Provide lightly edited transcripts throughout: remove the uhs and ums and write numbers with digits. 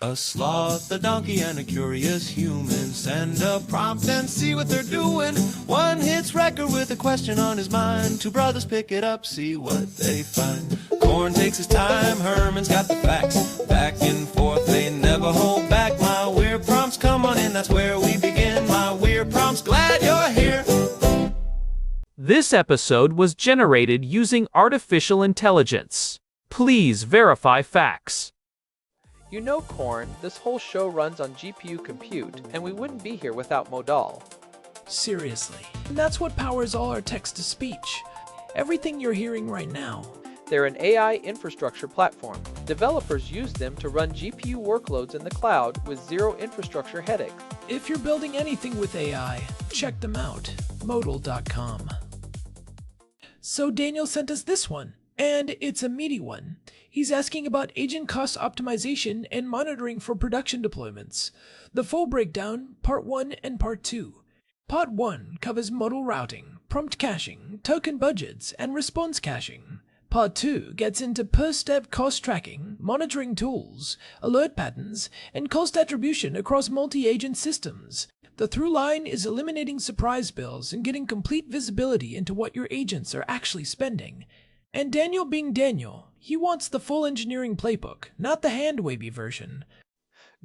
A sloth, a donkey, and a curious human. Send a prompt and see what they're doing. One hits record with a question on his mind. Two brothers pick it up, see what they find. Corn takes his time, Herman's got the facts. Back and forth, they never hold back. My weird prompts, come on in, that's where we begin. My weird prompts, glad you're here. This episode was generated using artificial intelligence. Please verify facts. You know, Corn, this whole show runs on GPU compute, and we wouldn't be here without Modal. Seriously. And that's what powers all our text-to-speech. Everything you're hearing right now. They're an AI infrastructure platform. Developers use them to run GPU workloads in the cloud with zero infrastructure headaches. If you're building anything with AI, check them out. Modal.com. So Daniel sent us this one, and it's a meaty one. He's asking about agent cost optimization and monitoring for production deployments. The full breakdown, Part 1 and Part 2. Part 1 covers modal routing, prompt caching, token budgets, and response caching. Part 2 gets into per-step cost tracking, monitoring tools, alert patterns, and cost attribution across multi-agent systems. The through line is eliminating surprise bills and getting complete visibility into what your agents are actually spending. And Daniel being Daniel, he wants the full engineering playbook, not the hand-wavy version.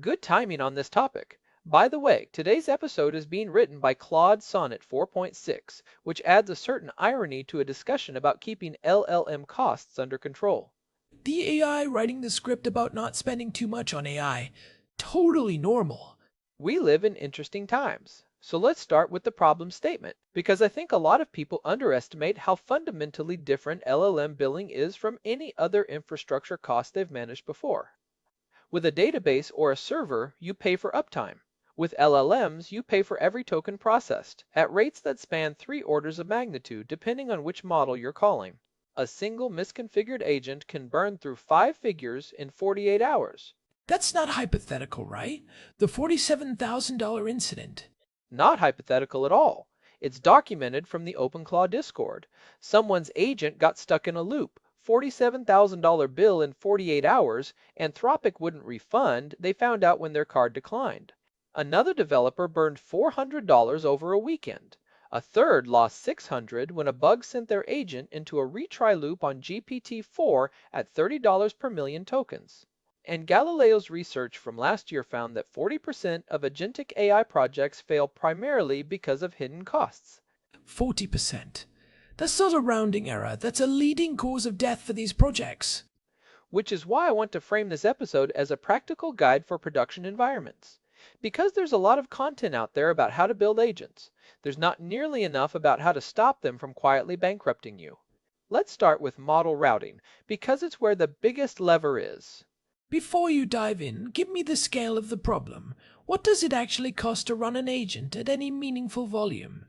Good timing on this topic. By the way, today's episode is being written by Claude Sonnet 4.6, which adds a certain irony to a discussion about keeping LLM costs under control. The AI writing the script about not spending too much on AI. Totally normal. We live in interesting times. So let's start with the problem statement, because I think a lot of people underestimate how fundamentally different LLM billing is from any other infrastructure cost they've managed before. With a database or a server, you pay for uptime. With LLMs, you pay for every token processed, at rates that span 3 orders of magnitude depending on which model you're calling. A single misconfigured agent can burn through 5 figures in 48 hours. That's not hypothetical, right? The $47,000 incident. Not hypothetical at all. It's documented from the OpenClaw Discord. Someone's agent got stuck in a loop, $47,000 bill in 48 hours, Anthropic wouldn't refund, they found out when their card declined. Another developer burned $400 over a weekend. A third lost $600 when a bug sent their agent into a retry loop on GPT-4 at $30 per million tokens. And Galileo's research from last year found that 40% of agentic AI projects fail primarily because of hidden costs. 40%. That's not a rounding error, that's a leading cause of death for these projects. Which is why I want to frame this episode as a practical guide for production environments. Because there's a lot of content out there about how to build agents, there's not nearly enough about how to stop them from quietly bankrupting you. Let's start with model routing, because it's where the biggest lever is. Before you dive in, give me the scale of the problem. What does it actually cost to run an agent at any meaningful volume?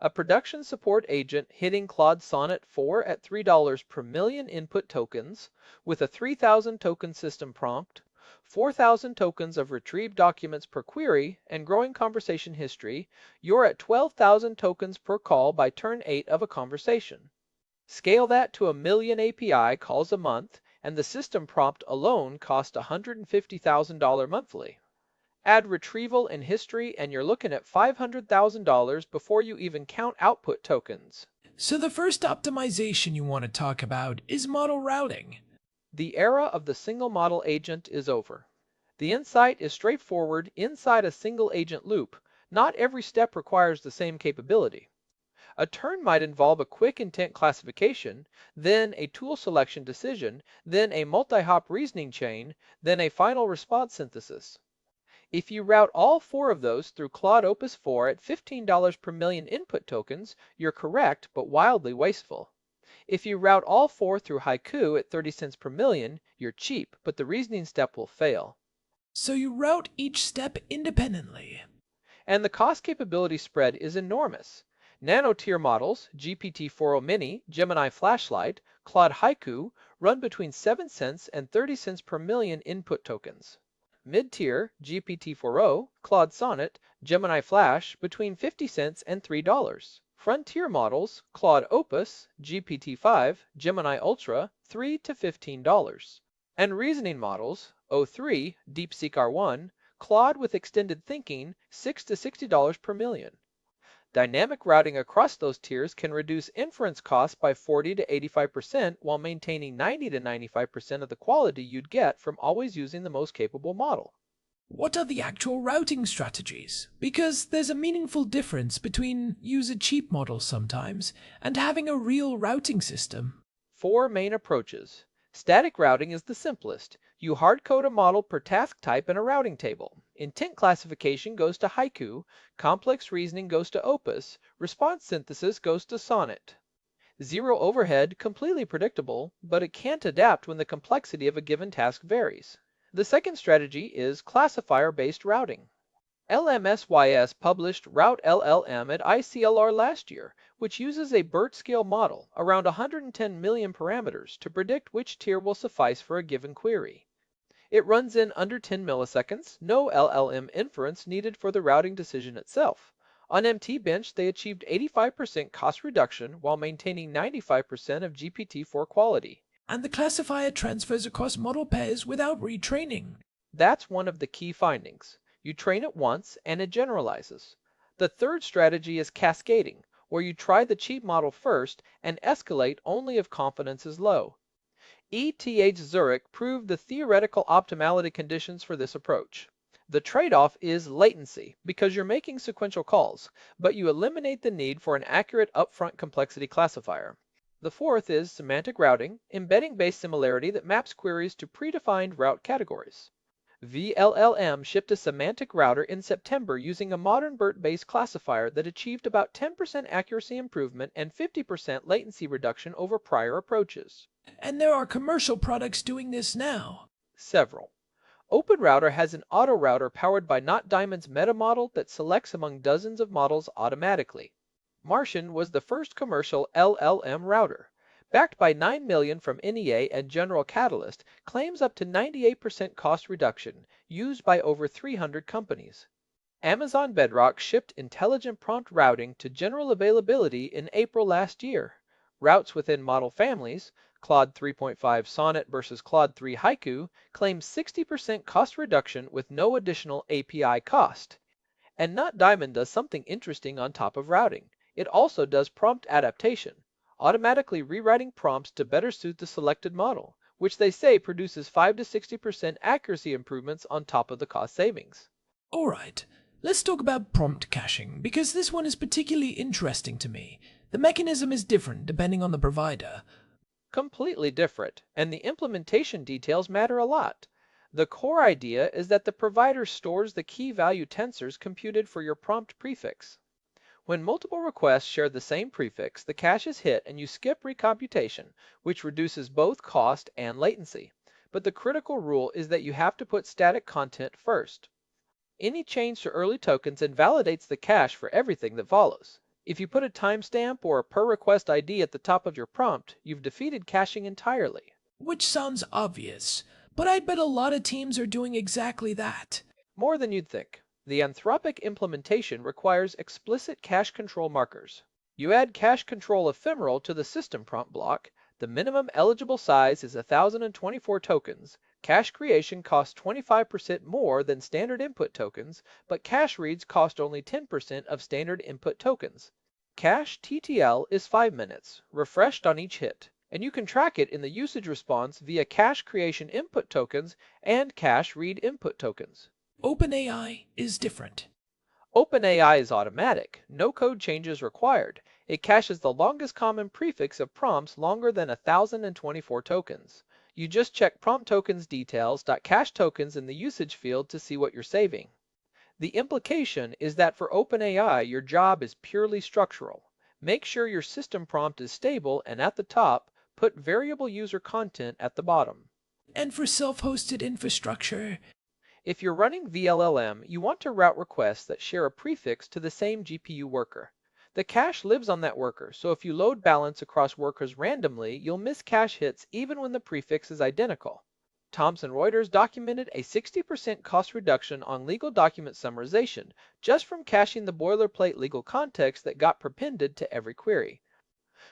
A production support agent hitting Claude Sonnet 4 at $3 per million input tokens, with a 3,000 token system prompt, 4,000 tokens of retrieved documents per query, and growing conversation history, you're at 12,000 tokens per call by turn 8 of a conversation. Scale that to 1 million API calls a month, and the system prompt alone cost $150,000 monthly. Add retrieval and history and you're looking at $500,000 before you even count output tokens. So the first optimization you want to talk about is model routing. The era of the single model agent is over. The insight is straightforward inside a single agent loop. Not every step requires the same capability. A turn might involve a quick intent classification, then a tool selection decision, then a multi-hop reasoning chain, then a final response synthesis. If you route all 4 of those through Claude Opus 4 at $15 per million input tokens, you're correct but wildly wasteful. If you route all 4 through Haiku at 30 cents per million, you're cheap, but the reasoning step will fail. So you route each step independently. And the cost capability spread is enormous. Nano-tier models, GPT-4o Mini, Gemini Flashlight, Claude Haiku, run between 7 cents and 30 cents per million input tokens. Mid-tier, GPT-4o, Claude Sonnet, Gemini Flash, between 50 cents and $3. Frontier models, Claude Opus, GPT-5, Gemini Ultra, $3 to $15. And reasoning models, O3, DeepSeek R1, Claude with extended thinking, $6 to $60 per million. Dynamic routing across those tiers can reduce inference costs by 40 to 85% while maintaining 90 to 95% of the quality you'd get from always using the most capable model. What are the actual routing strategies? Because there's a meaningful difference between use a cheap model sometimes and having a real routing system. 4 main approaches. Static routing is the simplest. You hard-code a model per task type in a routing table. Intent classification goes to Haiku, complex reasoning goes to Opus, response synthesis goes to Sonnet. Zero overhead, completely predictable, but it can't adapt when the complexity of a given task varies. The second strategy is classifier-based routing. LMSYS published Route LLM at ICLR last year, which uses a BERT scale model, around 110 million parameters, to predict which tier will suffice for a given query. It runs in under 10 milliseconds, no LLM inference needed for the routing decision itself. On MTBench, they achieved 85% cost reduction while maintaining 95% of GPT-4 quality. And the classifier transfers across model pairs without retraining. That's one of the key findings. You train it once and it generalizes. The third strategy is cascading, where you try the cheap model first and escalate only if confidence is low. ETH Zurich proved the theoretical optimality conditions for this approach. The trade-off is latency, because you're making sequential calls, but you eliminate the need for an accurate upfront complexity classifier. The fourth is semantic routing, embedding-based similarity that maps queries to predefined route categories. VLLM shipped a semantic router in September using a modern BERT-based classifier that achieved about 10% accuracy improvement and 50% latency reduction over prior approaches. And there are commercial products doing this now. Several. OpenRouter has an auto router powered by Not Diamond's meta model that selects among dozens of models automatically. Martian was the first commercial LLM router. Backed by $9 million from NEA and General Catalyst, claims up to 98% cost reduction, used by over 300 companies. Amazon Bedrock shipped intelligent prompt routing to general availability in April last year. Routes within model families, Claude 3.5 Sonnet versus Claude 3 Haiku, claim 60% cost reduction with no additional API cost. And Not Diamond does something interesting on top of routing. It also does prompt adaptation, automatically rewriting prompts to better suit the selected model, which they say produces 5 to 60% accuracy improvements on top of the cost savings. Alright, let's talk about prompt caching, because this one is particularly interesting to me. The mechanism is different depending on the provider. Completely different, and the implementation details matter a lot. The core idea is that the provider stores the key value tensors computed for your prompt prefix. When multiple requests share the same prefix, the cache is hit and you skip recomputation, which reduces both cost and latency. But the critical rule is that you have to put static content first. Any change to early tokens invalidates the cache for everything that follows. If you put a timestamp or a per request ID at the top of your prompt, you've defeated caching entirely. Which sounds obvious, but I bet a lot of teams are doing exactly that. More than you'd think. The Anthropic implementation requires explicit cache control markers. You add cache control ephemeral to the system prompt block. The minimum eligible size is 1,024 tokens. Cache creation costs 25% more than standard input tokens, but cache reads cost only 10% of standard input tokens. Cache TTL is 5 minutes, refreshed on each hit, and you can track it in the usage response via cache creation input tokens and cache read input tokens. OpenAI is different. OpenAI is automatic, no code changes required. It caches the longest common prefix of prompts longer than 1,024 tokens. You just check prompt tokens details.cache tokens in the usage field to see what you're saving. The implication is that for OpenAI, your job is purely structural. Make sure your system prompt is stable and at the top, put variable user content at the bottom. And for self-hosted infrastructure, if you're running VLLM, you want to route requests that share a prefix to the same GPU worker. The cache lives on that worker, so if you load balance across workers randomly, you'll miss cache hits even when the prefix is identical. Thomson Reuters documented a 60% cost reduction on legal document summarization just from caching the boilerplate legal context that got prepended to every query.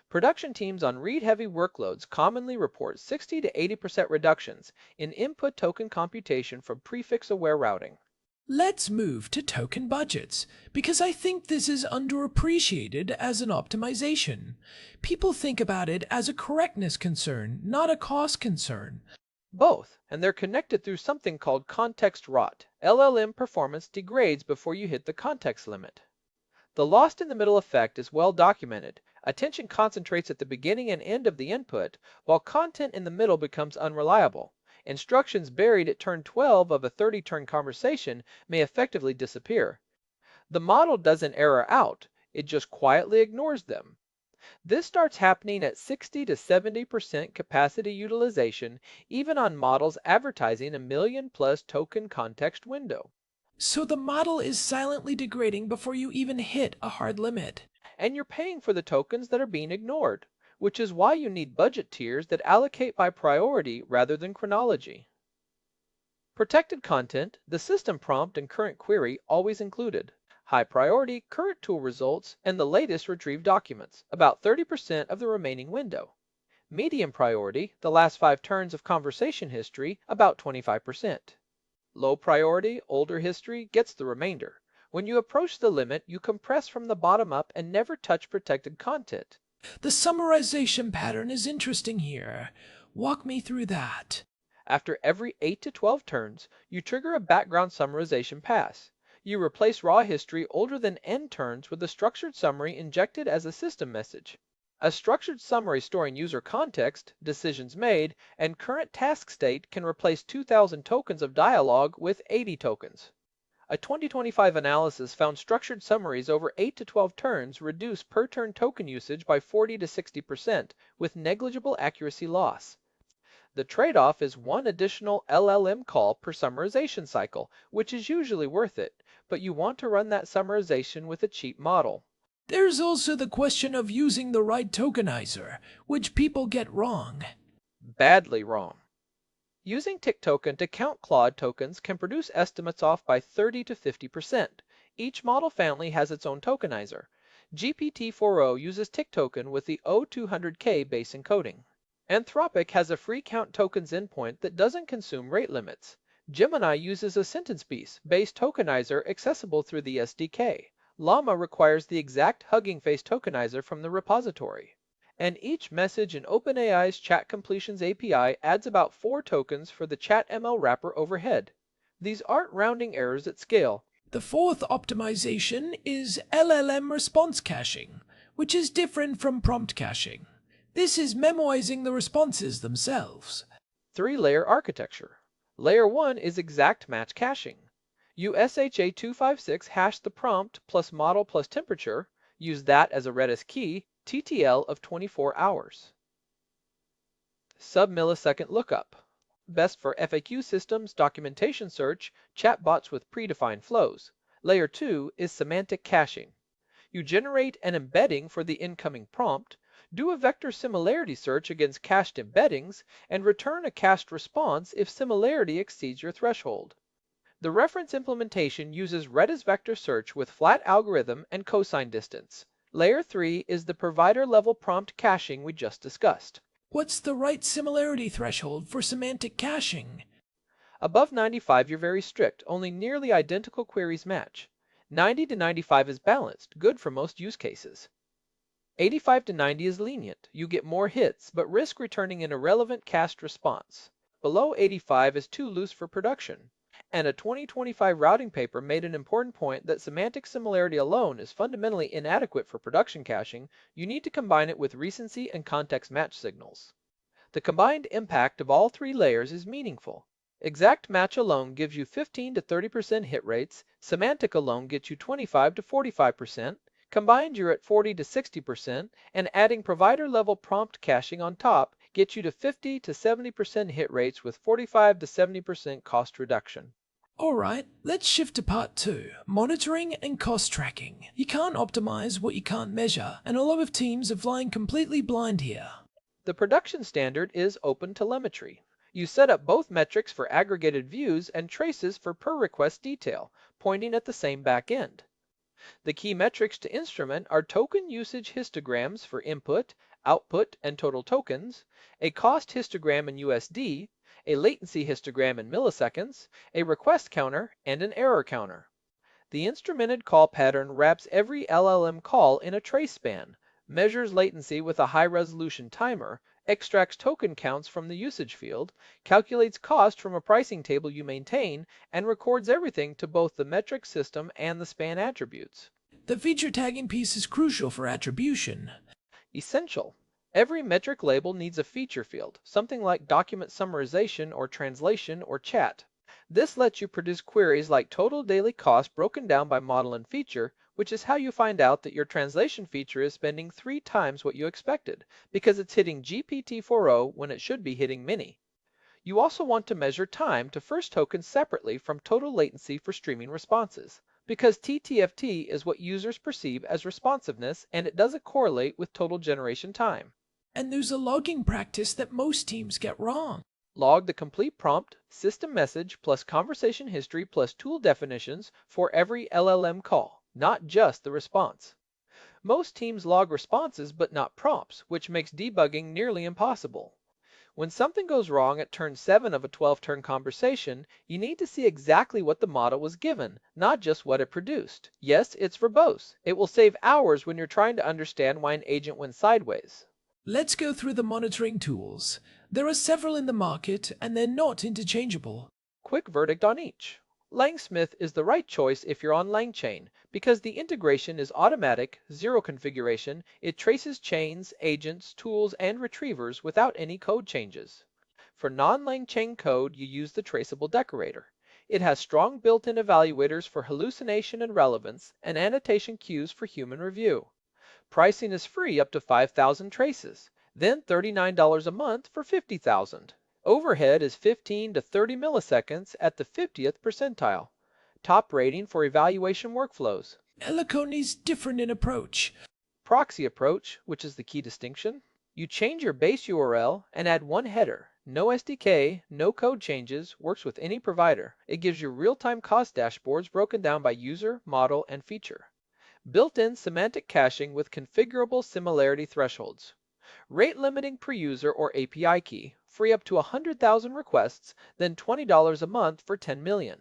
Production teams on read-heavy workloads commonly report 60 to 80% reductions in input token computation from prefix-aware routing. Let's move to token budgets, because I think this is underappreciated as an optimization. People think about it as a correctness concern, not a cost concern. Both, and they're connected through something called context rot. LLM performance degrades before you hit the context limit. The lost in the middle effect is well documented. Attention concentrates at the beginning and end of the input, while content in the middle becomes unreliable. Instructions buried at turn 12 of a 30-turn conversation may effectively disappear. The model doesn't error out, it just quietly ignores them. This starts happening at 60 to 70% capacity utilization, even on models advertising a million-plus token context window. So the model is silently degrading before you even hit a hard limit. And you're paying for the tokens that are being ignored, which is why you need budget tiers that allocate by priority rather than chronology. Protected content, the system prompt and current query always included. High priority, current tool results, and the latest retrieved documents, about 30% of the remaining window. Medium priority, the last 5 turns of conversation history, about 25%. Low priority, older history, gets the remainder. When you approach the limit, you compress from the bottom up and never touch protected content. The summarization pattern is interesting here. Walk me through that. After every 8 to 12 turns, you trigger a background summarization pass. You replace raw history older than end turns with a structured summary injected as a system message. A structured summary storing user context, decisions made, and current task state can replace 2,000 tokens of dialogue with 80 tokens. A 2025 analysis found structured summaries over 8 to 12 turns reduce per turn token usage by 40 to 60% with negligible accuracy loss. The trade-off is one additional LLM call per summarization cycle, which is usually worth it, but you want to run that summarization with a cheap model. There's also the question of using the right tokenizer, which people get wrong. Badly wrong. Using tick token to count Claude tokens can produce estimates off by 30 to 50%. Each model family has its own tokenizer. GPT-4o uses tick token with the O200K base encoding. Anthropic has a free count tokens endpoint that doesn't consume rate limits. Gemini uses a sentence piece based tokenizer accessible through the SDK. Llama requires the exact Hugging Face tokenizer from the repository. And each message in OpenAI's Chat Completions API adds about 4 tokens for the ChatML wrapper overhead. These aren't rounding errors at scale. The fourth optimization is LLM response caching, which is different from prompt caching. This is memoizing the responses themselves. 3-layer architecture. Layer 1 is exact match caching. You SHA-256 hash the prompt plus model plus temperature, use that as a Redis key, TTL of 24 hours. Sub-millisecond lookup. Best for FAQ systems, documentation search, chatbots with predefined flows. Layer 2 is semantic caching. You generate an embedding for the incoming prompt, do a vector similarity search against cached embeddings, and return a cached response if similarity exceeds your threshold. The reference implementation uses Redis vector search with flat algorithm and cosine distance. Layer 3 is the provider-level prompt caching we just discussed. What's the right similarity threshold for semantic caching? Above 95 you're very strict, only nearly identical queries match. 90 to 95 is balanced, good for most use cases. 85 to 90 is lenient, you get more hits, but risk returning an irrelevant cached response. Below 85 is too loose for production. And a 2025 routing paper made an important point that semantic similarity alone is fundamentally inadequate for production caching. You need to combine it with recency and context match signals. The combined impact of all 3 layers is meaningful. Exact match alone gives you 15 to 30% hit rates, semantic alone gets you 25 to 45%, combined you're at 40 to 60%, and adding provider-level prompt caching on top gets you to 50 to 70% hit rates with 45 to 70% cost reduction. Alright, let's shift to part 2, monitoring and cost tracking. You can't optimize what you can't measure, and a lot of teams are flying completely blind here. The production standard is open telemetry. You set up both metrics for aggregated views and traces for per request detail, pointing at the same backend. The key metrics to instrument are token usage histograms for input, output and total tokens, a cost histogram in USD, a latency histogram in milliseconds, a request counter, and an error counter. The instrumented call pattern wraps every LLM call in a trace span, measures latency with a high-resolution timer, extracts token counts from the usage field, calculates cost from a pricing table you maintain, and records everything to both the metric system and the span attributes. The feature tagging piece is crucial for attribution. Essential. Every metric label needs a feature field, something like document summarization or translation or chat. This lets you produce queries like total daily cost broken down by model and feature, which is how you find out that your translation feature is spending 3 times what you expected, because it's hitting GPT-4o when it should be hitting Mini. You also want to measure time to first token separately from total latency for streaming responses, because TTFT is what users perceive as responsiveness and it doesn't correlate with total generation time. And there's a logging practice that most teams get wrong. Log the complete prompt, system message, plus conversation history, plus tool definitions for every LLM call, not just the response. Most teams log responses but not prompts, which makes debugging nearly impossible. When something goes wrong at turn 7 of a 12-turn conversation, you need to see exactly what the model was given, not just what it produced. Yes, it's verbose. It will save hours when you're trying to understand why an agent went sideways. Let's go through the monitoring tools. There are several in the market, and they're not interchangeable. Quick verdict on each. Langsmith is the right choice if you're on LangChain, because the integration is automatic, zero configuration, it traces chains, agents, tools, and retrievers without any code changes. For non-LangChain code, you use the traceable decorator. It has strong built-in evaluators for hallucination and relevance, and annotation queues for human review. Pricing is free up to 5,000 traces, then $39 a month for 50,000. Overhead is 15 to 30 milliseconds at the 50th percentile. Top rating for evaluation workflows. Helicon is different in approach. Proxy approach, which is the key distinction. You change your base URL and add one header. No SDK, no code changes, works with any provider. It gives you real-time cost dashboards broken down by user, model, and feature. Built-in semantic caching with configurable similarity thresholds. Rate limiting per user or API key, free up to 100,000 requests, then $20 a month for 10 million.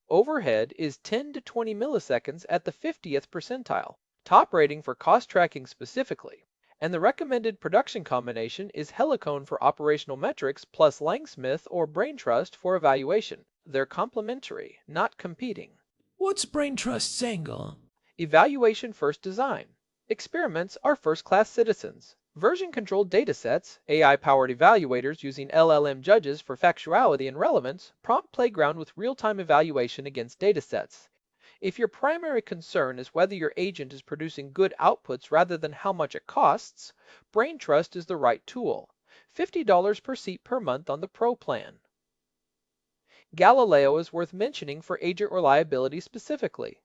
Overhead is 10 to 20 milliseconds at the 50th percentile. Top rating for cost tracking specifically. And the recommended production combination is Helicon for operational metrics plus Langsmith or Braintrust for evaluation. They're complementary, not competing. What's Braintrust's angle? Evaluation first design. Experiments are first-class citizens. Version-controlled datasets, AI-powered evaluators using LLM judges for factuality and relevance, prompt playground with real-time evaluation against datasets. If your primary concern is whether your agent is producing good outputs rather than how much it costs, Braintrust is the right tool. $50 per seat per month on the Pro plan. Galileo is worth mentioning for agent reliability specifically.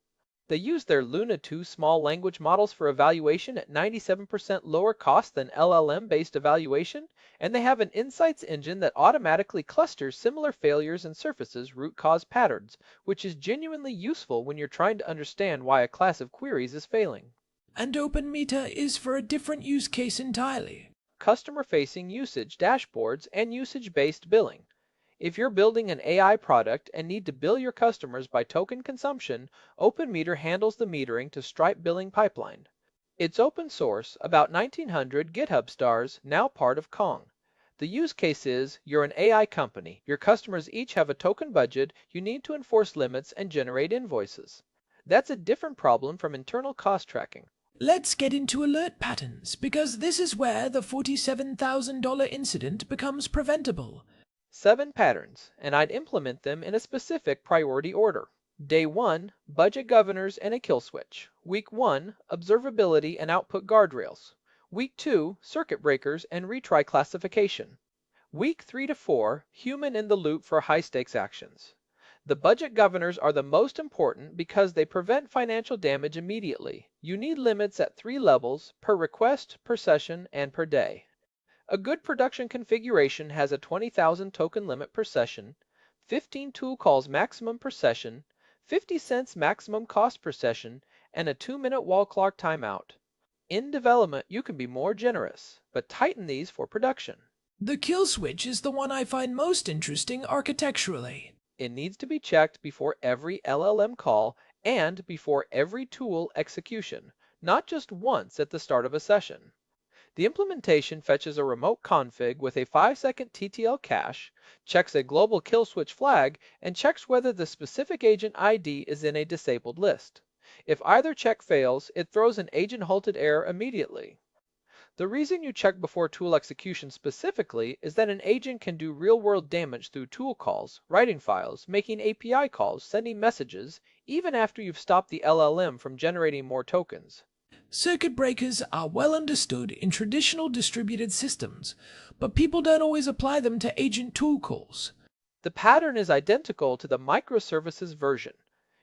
They use their Luna 2 small language models for evaluation at 97% lower cost than LLM-based evaluation, and they have an insights engine that automatically clusters similar failures and surfaces root cause patterns, which is genuinely useful when you're trying to understand why a class of queries is failing. And OpenMeter is for a different use case entirely. Customer-facing usage dashboards and usage-based billing. If you're building an AI product and need to bill your customers by token consumption, OpenMeter handles the metering to Stripe billing pipeline. It's open source, about 1,900 GitHub stars, now part of Kong. The use case is, you're an AI company, your customers each have a token budget, you need to enforce limits and generate invoices. That's a different problem from internal cost tracking. Let's get into alert patterns, because this is where the $47,000 incident becomes preventable. 7 patterns, and I'd implement them in a specific priority order. Day 1, budget governors and a kill switch. Week 1, observability and output guardrails. Week 2, circuit breakers and retry classification. Week 3 to 4, human in the loop for high-stakes actions. The budget governors are the most important because they prevent financial damage immediately. You need limits at 3 levels, per request, per session, and per day. A good production configuration has a 20,000 token limit per session, 15 tool calls maximum per session, 50 cents maximum cost per session, and a 2-minute wall clock timeout. In development, you can be more generous, but tighten these for production. The kill switch is the one I find most interesting architecturally. It needs to be checked before every LLM call and before every tool execution, not just once at the start of a session. The implementation fetches a remote config with a 5-second TTL cache, checks a global kill switch flag, and checks whether the specific agent ID is in a disabled list. If either check fails, it throws an agent halted error immediately. The reason you check before tool execution specifically is that an agent can do real-world damage through tool calls, writing files, making API calls, sending messages, even after you've stopped the LLM from generating more tokens. Circuit breakers are well understood in traditional distributed systems, but people don't always apply them to agent tool calls. The pattern is identical to the microservices version.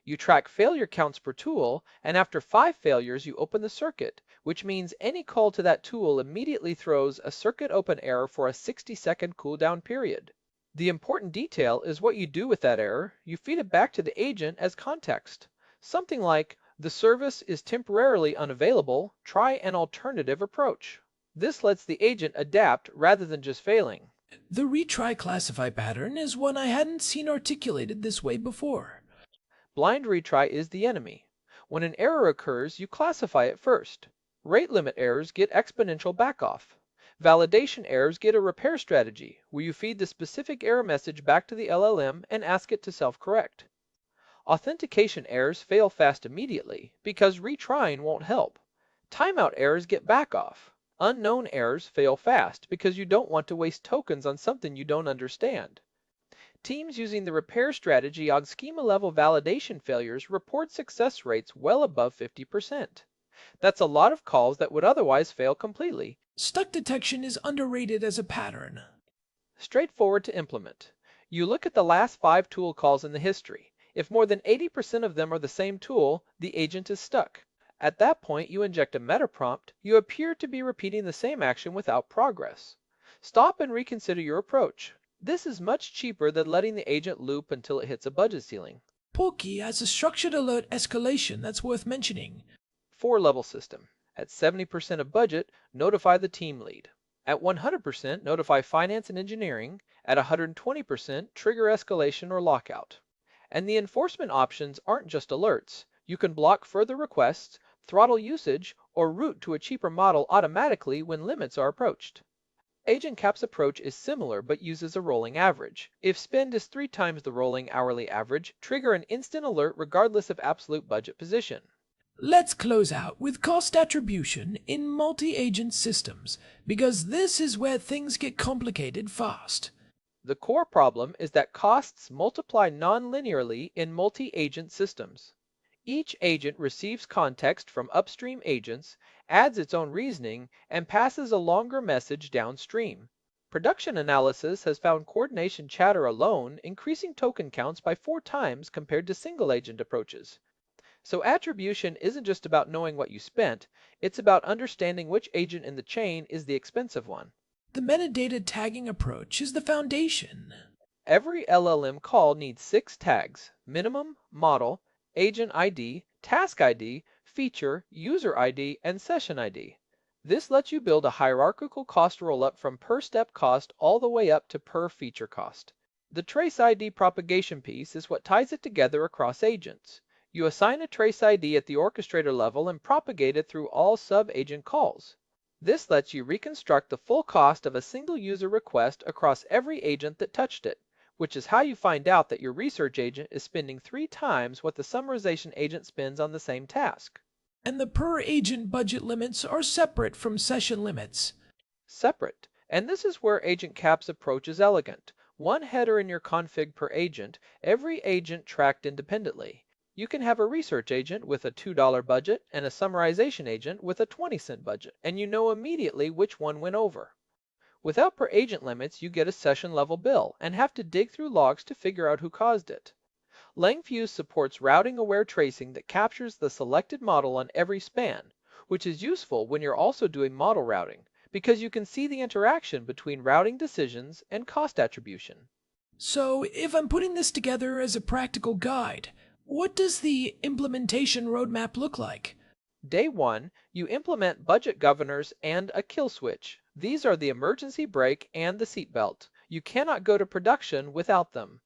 You track failure counts per tool, and after 5 failures you open the circuit, which means any call to that tool immediately throws a circuit open error for a 60-second cooldown period. The important detail is what you do with that error. You feed it back to the agent as context. Something like, "The service is temporarily unavailable, try an alternative approach." This lets the agent adapt rather than just failing. The retry classify pattern is one I hadn't seen articulated this way before. Blind retry is the enemy. When an error occurs, you classify it first. Rate limit errors get exponential backoff. Validation errors get a repair strategy, where you feed the specific error message back to the LLM and ask it to self-correct. Authentication errors fail fast immediately, because retrying won't help. Timeout errors get backoff. Unknown errors fail fast, because you don't want to waste tokens on something you don't understand. Teams using the repair strategy on schema-level validation failures report success rates well above 50%. That's a lot of calls that would otherwise fail completely. Stuck detection is underrated as a pattern. Straightforward to implement. You look at the last 5 tool calls in the history. If more than 80% of them are the same tool, the agent is stuck. At that point, you inject a meta prompt. You appear to be repeating the same action without progress. Stop and reconsider your approach. This is much cheaper than letting the agent loop until it hits a budget ceiling. Porky has a structured alert escalation that's worth mentioning. 4-level system. At 70% of budget, notify the team lead. At 100%, notify finance and engineering. At 120%, trigger escalation or lockout. And the enforcement options aren't just alerts. You can block further requests, throttle usage, or route to a cheaper model automatically when limits are approached. Agent Cap's approach is similar but uses a rolling average. If spend is 3 times the rolling hourly average, trigger an instant alert regardless of absolute budget position. Let's close out with cost attribution in multi-agent systems, because this is where things get complicated fast. The core problem is that costs multiply non-linearly in multi-agent systems. Each agent receives context from upstream agents, adds its own reasoning, and passes a longer message downstream. Production analysis has found coordination chatter alone increasing token counts by 4 times compared to single-agent approaches. So attribution isn't just about knowing what you spent, it's about understanding which agent in the chain is the expensive one. The metadata tagging approach is the foundation. Every LLM call needs 6 tags: minimum, model, agent ID, task ID, feature, user ID, and session ID. This lets you build a hierarchical cost rollup from per step cost all the way up to per feature cost. The trace ID propagation piece is what ties it together across agents. You assign a trace ID at the orchestrator level and propagate it through all sub-agent calls. This lets you reconstruct the full cost of a single user request across every agent that touched it, which is how you find out that your research agent is spending 3 times what the summarization agent spends on the same task. And the per-agent budget limits are separate from session limits. Separate. And this is where Agent Cap's approach is elegant. One header in your config per agent, every agent tracked independently. You can have a research agent with a $2 budget and a summarization agent with a 20-cent budget, and you know immediately which one went over. Without per agent limits, you get a session level bill and have to dig through logs to figure out who caused it. LangFuse supports routing-aware tracing that captures the selected model on every span, which is useful when you're also doing model routing, because you can see the interaction between routing decisions and cost attribution. So, if I'm putting this together as a practical guide, what does the implementation roadmap look like? Day 1, you implement budget governors and a kill switch. These are the emergency brake and the seatbelt. You cannot go to production without them.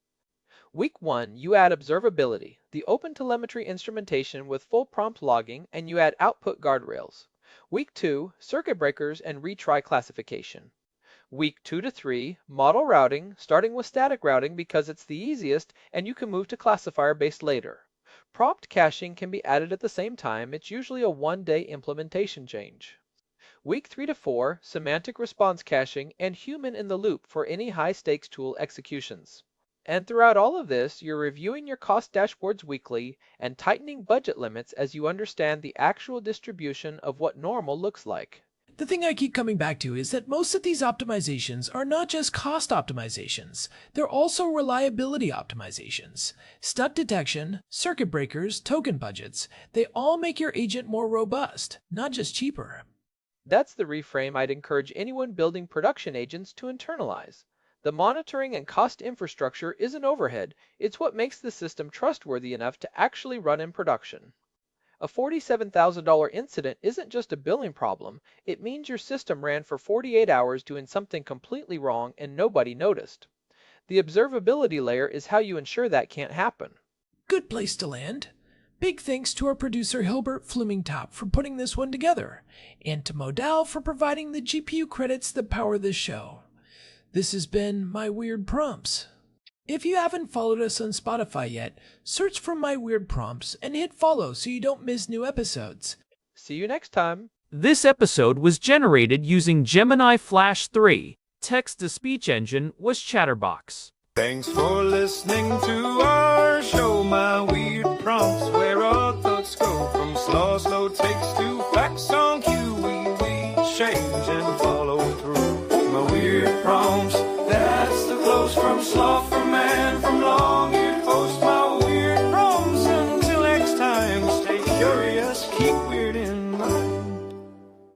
Week 1, you add observability, the open telemetry instrumentation with full prompt logging, and you add output guardrails. Week 2, circuit breakers and retry classification. Week 2 to 3, model routing, starting with static routing because it's the easiest and you can move to classifier-based later. Prompt caching can be added at the same time. It's usually a one-day implementation change. Week 3 to 4, semantic response caching and human in the loop for any high-stakes tool executions. And throughout all of this, you're reviewing your cost dashboards weekly and tightening budget limits as you understand the actual distribution of what normal looks like. The thing I keep coming back to is that most of these optimizations are not just cost optimizations, they're also reliability optimizations. Stuck detection, circuit breakers, token budgets, they all make your agent more robust, not just cheaper. That's the reframe I'd encourage anyone building production agents to internalize. The monitoring and cost infrastructure isn't overhead, it's what makes the system trustworthy enough to actually run in production. A $47,000 incident isn't just a billing problem, it means your system ran for 48 hours doing something completely wrong and nobody noticed. The observability layer is how you ensure that can't happen. Good place to land. Big thanks to our producer Hilbert Flumingtop for putting this one together, and to Modal for providing the GPU credits that power this show. This has been My Weird Prompts. If you haven't followed us on Spotify yet, search for My Weird Prompts and hit follow so you don't miss new episodes. See you next time. This episode was generated using Gemini Flash 3. Text-to-speech engine was Chatterbox. Thanks for listening to our show, My Weird Prompts, where our thoughts go from slow takes to facts on cue. We change and follow through. My weird prompts, that's the close from sloth from man from long-eared host. My weird prompts, until next time, stay curious, keep